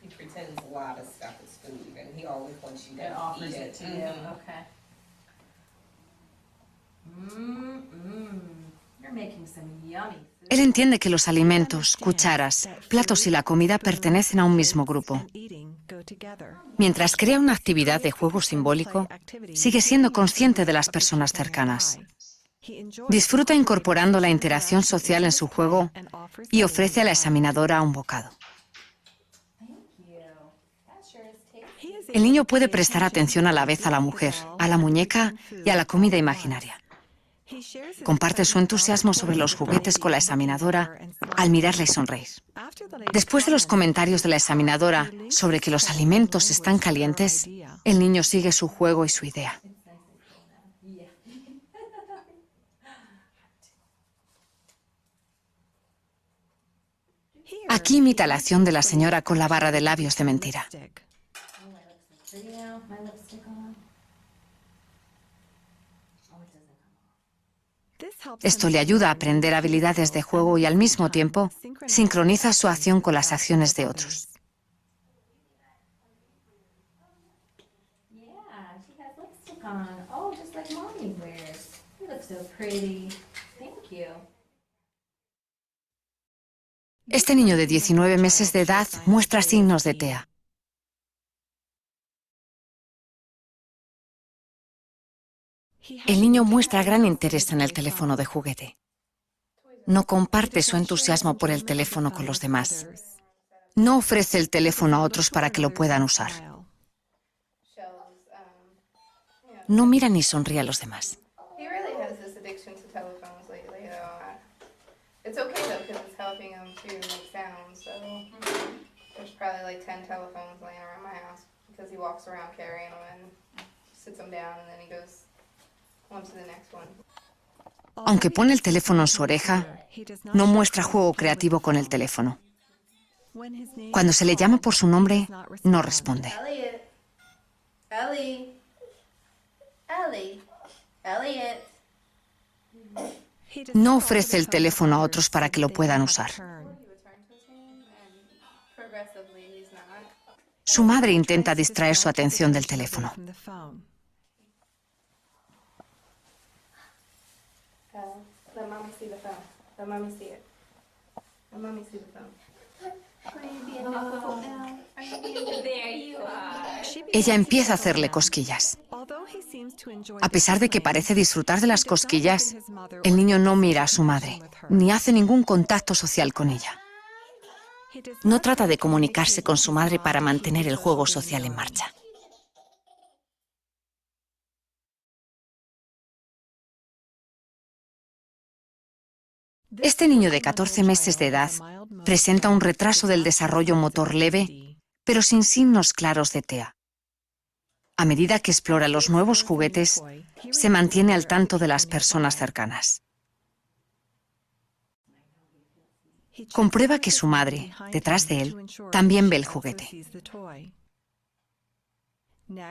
He pretends a lot of stuff is food, and he always wants you to It offers eat it it. to you, okay. You're making some yummy food. Él entiende que los alimentos, cucharas, platos y la comida pertenecen a un mismo grupo. Mientras crea una actividad de juego simbólico, sigue siendo consciente de las personas cercanas. Disfruta incorporando la interacción social en su juego y ofrece a la examinadora un bocado. El niño puede prestar atención a la vez a la mujer, a la muñeca y a la comida imaginaria. Comparte su entusiasmo sobre los juguetes con la examinadora al mirarla y sonreír. Después de los comentarios de la examinadora sobre que los alimentos están calientes, el niño sigue su juego y su idea. Aquí imita la acción de la señora con la barra de labios de mentira. Video, my lipstick on. Esto le ayuda a aprender habilidades de juego y al mismo tiempo sincroniza su acción con las acciones de otros. Yeah, she has lipstick on. Oh, just like mommy wears. You look so pretty. Thank you. Este niño de 19 meses de edad muestra signos de TEA. El niño muestra gran interés en el teléfono de juguete. No comparte su entusiasmo por el teléfono con los demás. No ofrece el teléfono a otros para que lo puedan usar. No mira ni sonríe a los demás. He really has this addiction to telephones lately, though. It's okay though, because it's helping him to make sounds. So there's probably like 10 telephones laying around my house because he walks around carrying them and sits them down, and then he goes on to the next one. Aunque pone el teléfono en su oreja, no muestra juego creativo con el teléfono. Cuando se le llama por su nombre, no responde. Elliot, Ellie, Ellie, Elliot. No ofrece el teléfono a otros para que lo puedan usar. He would turn to his hand, and progressively he's not. Su madre intenta distraer su atención del teléfono. Let mommy see the phone. Let mommy see it. Let mommy see the phone. There you are. Ella empieza a hacerle cosquillas. A pesar de que parece disfrutar de las cosquillas, el niño no mira a su madre, ni hace ningún contacto social con ella. No trata de comunicarse con su madre para mantener el juego social en marcha. Este niño de 14 meses de edad presenta un retraso del desarrollo motor leve, pero sin signos claros de TEA. A medida que explora los nuevos juguetes, se mantiene al tanto de las personas cercanas. Comprueba que su madre, detrás de él, también ve el juguete.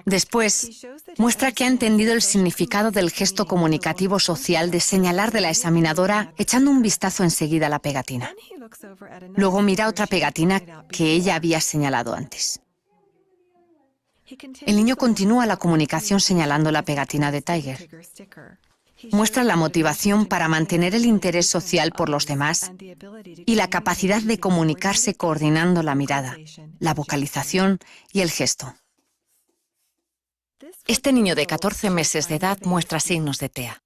Después, muestra que ha entendido el significado del gesto comunicativo social de señalar de la examinadora echando un vistazo enseguida a la pegatina. Luego mira otra pegatina que ella había señalado antes. El niño continúa la comunicación señalando la pegatina de Tiger. Muestra la motivación para mantener el interés social por los demás y la capacidad de comunicarse coordinando la mirada, la vocalización y el gesto. Este niño de 14 meses de edad muestra signos de TEA.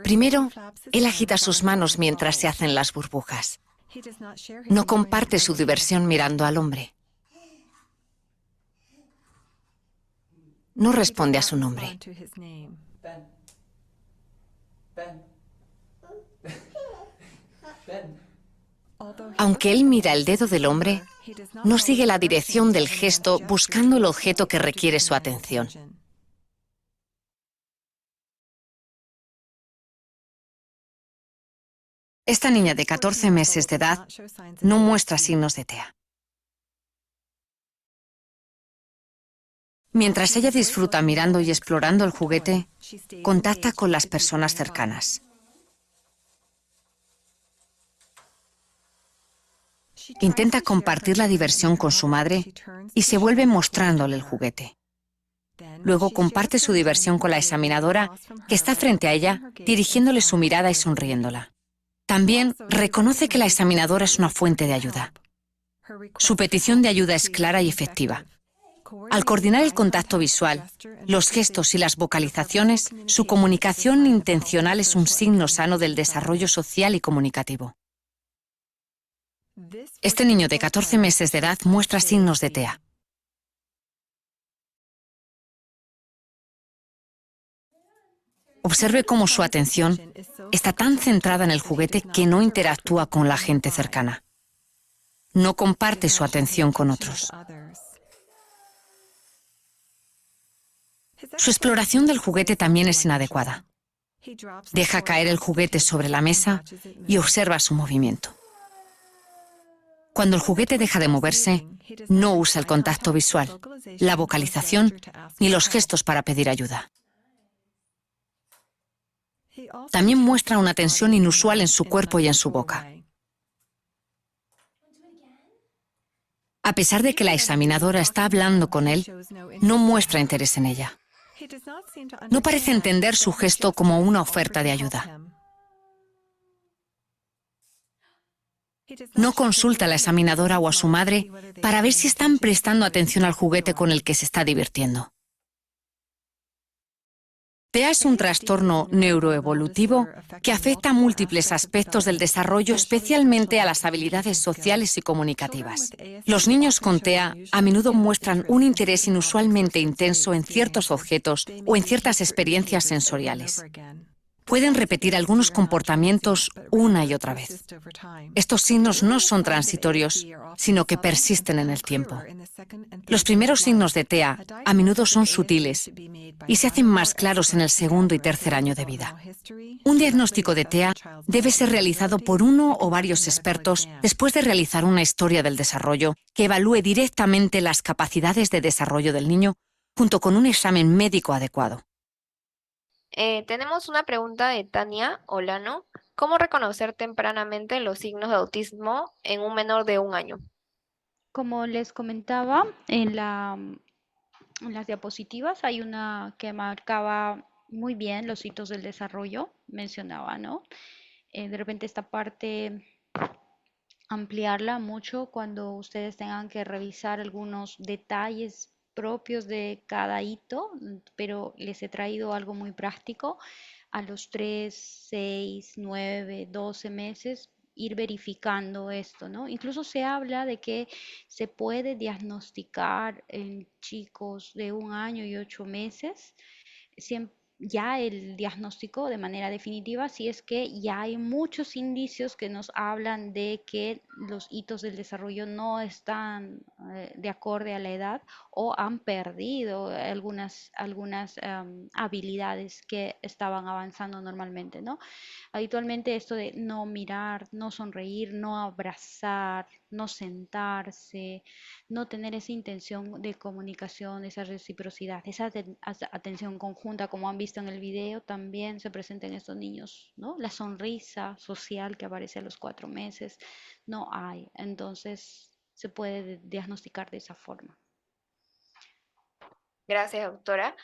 Primero, él agita sus manos mientras se hacen las burbujas. No comparte su diversión mirando al hombre. No responde a su nombre. Ben. Ben. Ben. Aunque él mira el dedo del hombre, no sigue la dirección del gesto buscando el objeto que requiere su atención. Esta niña de 14 meses de edad no muestra signos de TEA. Mientras ella disfruta mirando y explorando el juguete, contacta con las personas cercanas. Intenta compartir la diversión con su madre y se vuelve mostrándole el juguete. Luego comparte su diversión con la examinadora, que está frente a ella, dirigiéndole su mirada y sonriéndola. También reconoce que la examinadora es una fuente de ayuda. Su petición de ayuda es clara y efectiva. Al coordinar el contacto visual, los gestos y las vocalizaciones, su comunicación intencional es un signo sano del desarrollo social y comunicativo. Este niño de 14 meses de edad muestra signos de TEA. Observe cómo su atención está tan centrada en el juguete que no interactúa con la gente cercana. No comparte su atención con otros. Su exploración del juguete también es inadecuada. Deja caer el juguete sobre la mesa y observa su movimiento. Cuando el juguete deja de moverse, no usa el contacto visual, la vocalización ni los gestos para pedir ayuda. También muestra una tensión inusual en su cuerpo y en su boca. A pesar de que la examinadora está hablando con él, no muestra interés en ella. No parece entender su gesto como una oferta de ayuda. No consulta a la examinadora o a su madre para ver si están prestando atención al juguete con el que se está divirtiendo. TEA es un trastorno neuroevolutivo que afecta a múltiples aspectos del desarrollo, especialmente a las habilidades sociales y comunicativas. Los niños con TEA a menudo muestran un interés inusualmente intenso en ciertos objetos o en ciertas experiencias sensoriales. Pueden repetir algunos comportamientos una y otra vez. Estos signos no son transitorios, sino que persisten en el tiempo. Los primeros signos de TEA a menudo son sutiles y se hacen más claros en el segundo y tercer año de vida. Un diagnóstico de TEA debe ser realizado por uno o varios expertos después de realizar una historia del desarrollo que evalúe directamente las capacidades de desarrollo del niño junto con un examen médico adecuado. Tenemos una pregunta de Tania Olano. ¿Cómo reconocer tempranamente los signos de autismo en un menor de 1 año? Como les comentaba, en las diapositivas hay una que marcaba muy bien los hitos del desarrollo, mencionaba, ¿no? De repente esta parte ampliarla mucho cuando ustedes tengan que revisar algunos detalles propios de cada hito, pero les he traído algo muy práctico. A los 3, 6, 9, 12 meses ir verificando esto, ¿no? Incluso se habla de que se puede diagnosticar en chicos de 1 año y 8 meses ya el diagnóstico de manera definitiva, si es que ya hay muchos indicios que nos hablan de que los hitos del desarrollo no están de acorde a la edad o han perdido algunas habilidades que estaban avanzando normalmente, ¿no? Habitualmente esto de no mirar, no sonreír, no abrazar, no sentarse, no tener esa intención de comunicación, esa reciprocidad, esa atención conjunta, como han visto en el video, también se presenta en estos niños, ¿no? La sonrisa social que aparece a los 4 meses, no hay. Entonces, se puede diagnosticar de esa forma. Gracias, doctora,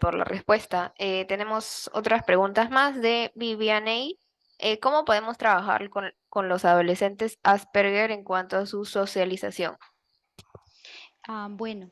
por la respuesta. Tenemos otras preguntas más de Vivianey. ¿Cómo podemos trabajar con los adolescentes Asperger en cuanto a su socialización? Bueno,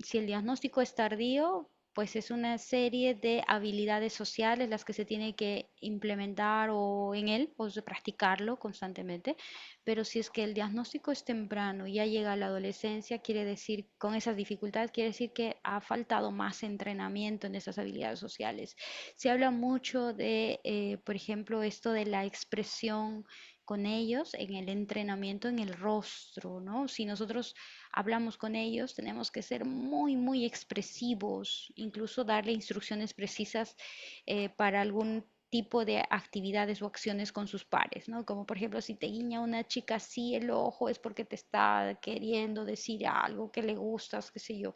si el diagnóstico es tardío, pues es una serie de habilidades sociales las que se tiene que implementar o en él, o sea, practicarlo constantemente. Pero si es que el diagnóstico es temprano y ya llega a la adolescencia, quiere decir, con esas dificultades, quiere decir que ha faltado más entrenamiento en esas habilidades sociales. Se habla mucho de, por ejemplo, esto de la expresión con ellos en el entrenamiento en el rostro, ¿no? Si nosotros hablamos con ellos, tenemos que ser muy, muy expresivos, incluso darle instrucciones precisas para algún tipo de actividades o acciones con sus pares, ¿no? Como por ejemplo, si te guiña una chica así el ojo es porque te está queriendo decir algo que le gustas, qué sé yo.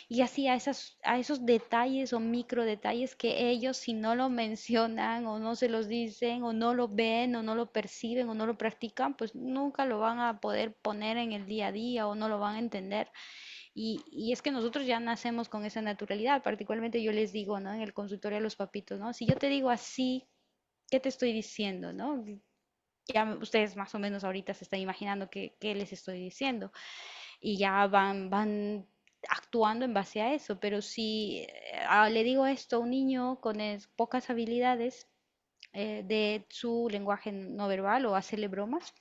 Y así a esos detalles o micro detalles que ellos si no lo mencionan o no se los dicen o no lo ven o no lo perciben o no lo practican, pues nunca lo van a poder poner en el día a día o no lo van a entender. Y es que nosotros ya nacemos con esa naturalidad, particularmente yo les digo, ¿no? En el consultorio a los papitos, ¿no? Si yo te digo así, ¿qué te estoy diciendo, no? Ya ustedes más o menos ahorita se están imaginando qué les estoy diciendo y ya van actuando en base a eso. Pero si le digo esto a un niño con pocas habilidades de su lenguaje no verbal o hacerle bromas,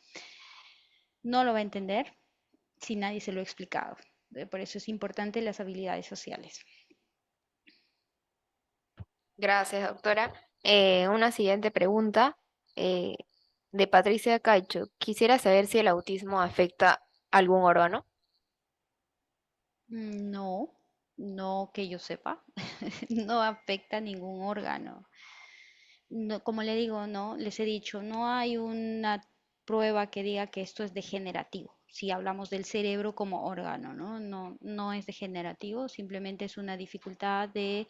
no lo va a entender si nadie se lo ha explicado. Por eso es importante las habilidades sociales. Gracias, doctora. Una siguiente pregunta eh, de Patricia Caicho. Quisiera saber si el autismo afecta algún órgano. No, no que yo sepa, no afecta ningún órgano. No, como le digo, no, les he dicho, no hay una prueba que diga que esto es degenerativo. Si hablamos del cerebro como órgano, ¿no? No, no es degenerativo, simplemente es una dificultad de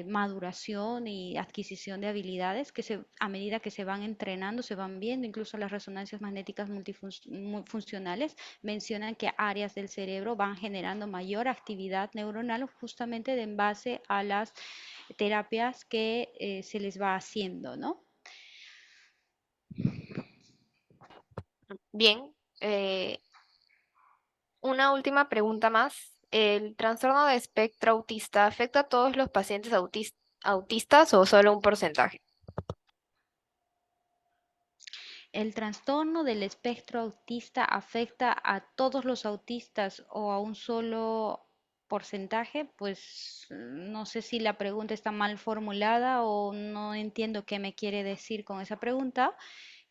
maduración y adquisición de habilidades que a medida que se van entrenando, se van viendo, incluso las resonancias magnéticas multifuncionales mencionan que áreas del cerebro van generando mayor actividad neuronal justamente en base a las terapias que se les va haciendo, ¿no? Bien, una última pregunta más. ¿El trastorno de espectro autista afecta a todos los pacientes autistas o solo un porcentaje? El trastorno del espectro autista afecta a todos los autistas o a un solo porcentaje, pues no sé si la pregunta está mal formulada o no entiendo qué me quiere decir con esa pregunta,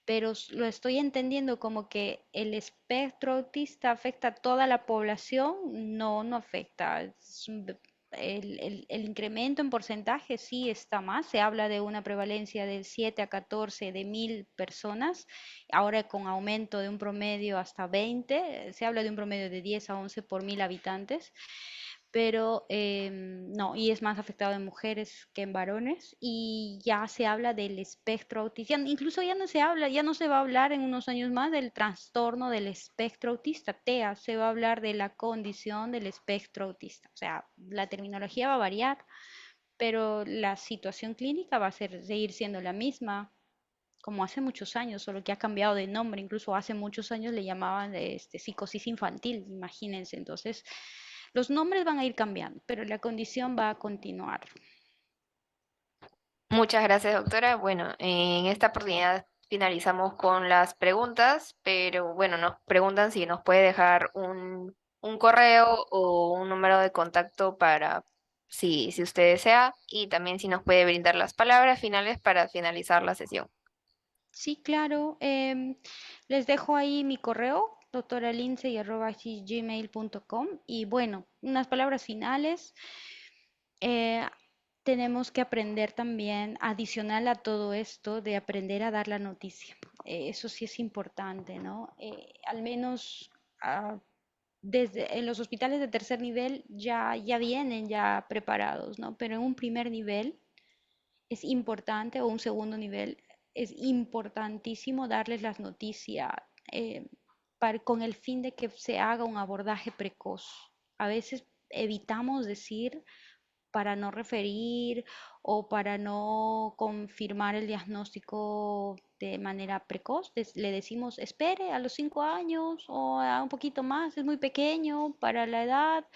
pero lo estoy entendiendo como que el espectro autista afecta a toda la población. No, no afecta. El incremento en porcentaje sí está más, se habla de una prevalencia del 7 a 14 de 1000 personas, ahora con aumento de un promedio hasta 20, se habla de un promedio de 10 a 11 por 1000 habitantes, pero no, y es más afectado en mujeres que en varones, y ya se habla del espectro autista, incluso ya no se habla, ya no se va a hablar en unos años más del trastorno del espectro autista, TEA, se va a hablar de la condición del espectro autista, o sea, la terminología va a variar, pero la situación clínica va a seguir siendo la misma. Como hace muchos años, solo que ha cambiado de nombre, incluso hace muchos años le llamaban psicosis infantil, imagínense. Entonces, los nombres van a ir cambiando, pero la condición va a continuar. Muchas gracias, doctora. Bueno, en esta oportunidad finalizamos con las preguntas, pero bueno, nos preguntan si nos puede dejar un correo o un número de contacto para si usted desea, y también si nos puede brindar las palabras finales para finalizar la sesión. Sí, claro. Les dejo ahí mi correo, doctoralindsay@gmail.com. Y bueno, unas palabras finales. Eh, Tenemos que aprender también, adicional a todo esto, de aprender a dar la noticia. Eso sí es importante, ¿no? Al menos desde en los hospitales de tercer nivel ya vienen ya preparados, ¿no? Pero en un primer nivel es importante, o un segundo nivel, es importantísimo darles las noticias eh, con el fin de que se haga un abordaje precoz. A veces evitamos decir para no referir o para no confirmar el diagnóstico de manera precoz. Le decimos, espere a los 5 años o a un poquito más, es muy pequeño para la edad.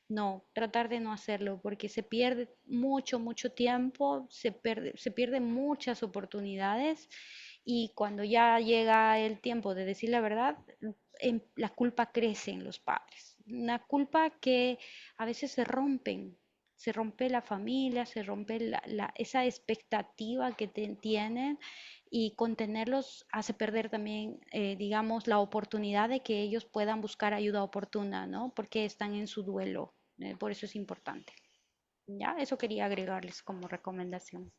No, tratar de no hacerlo porque se pierde mucho, mucho tiempo, se pierden muchas oportunidades, y cuando ya llega el tiempo de decir la verdad, la culpa crece en los padres. Una culpa que a veces se rompen se rompe la familia, se rompe esa expectativa que tienen y contenerlos hace perder también, digamos, la oportunidad de que ellos puedan buscar ayuda oportuna, ¿no? Porque están en su duelo, por eso es importante. Ya, eso quería agregarles como recomendación.